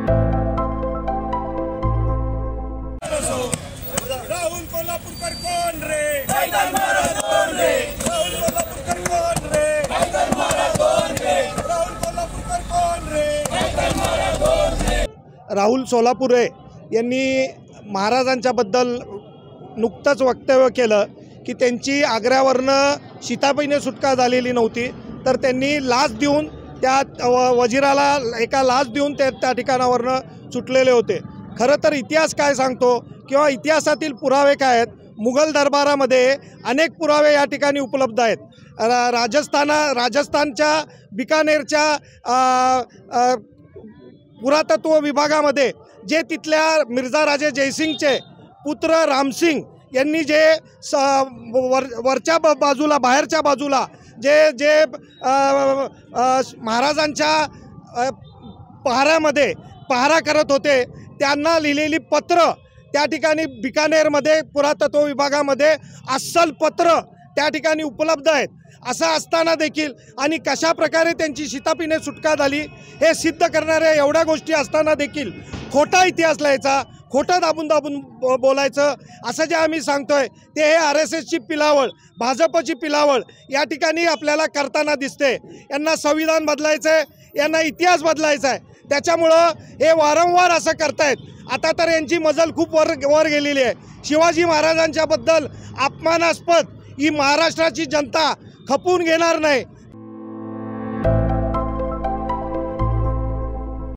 राहुल कोल्हापूरकर कोण रे? राहुल कोल्हापूरकर कोण रे? राहुल कोल्हापूरकर कोण रे? राहुल सोलापुरे यांनी महाराजांच्या बद्दल नुकतंच वक्तव्य केलं की त्यांची आग्र्यावरनं शिताफीने सुटका झालेली नव्हती, तर त्यांनी लाच देऊन त्या वजिराला एका लाच देऊन त्या ठिकाणावरनं सुटलेले होते। खरं तर इतिहास काय सांगतो किंवा इतिहासातील पुरावे काय आहेत? मुघल दरबारामध्ये अनेक पुरावे या ठिकाणी उपलब्ध आहेत। राजस्थानच्या बिकानेरच्या पुरातत्व विभागामध्ये जे तिथल्या मिर्झा राजे जयसिंगचे पुत्र रामसिंग यांनी जे वरच्या बाजूला बाहेरच्या बाजूला जे महाराजांच्या पहाऱ्यामध्ये पहारा करत होते त्यांना लिहिलेली पत्र त्या ठिकाणी बिकानेरमध्ये पुरातत्व विभागामध्ये अस्सल पत्र त्या ठिकाणी उपलब्ध आहेत। असं असताना देखील आणि कशा प्रकारे त्यांची शिताफीने सुटका झाली हे सिद्ध करणाऱ्या एवढ्या गोष्टी असताना देखील खोटा इतिहास लिहायचा, खोटं दाबून बोलायचं असं जे आम्ही सांगतोय ते हे RSSची पिलावळ, भाजपची पिलावळ या ठिकाणी आपल्याला करताना दिसते। यांना संविधान बदलायचं आहे, यांना इतिहास बदलायचा आहे, त्याच्यामुळं हे वारंवार असं करतायत। आता तर यांची मजल खूप वर गेलेली आहे। शिवाजी महाराजांच्या बद्दल अपमानास्पद ही महाराष्ट्राची जनता खपून घेणार नाही।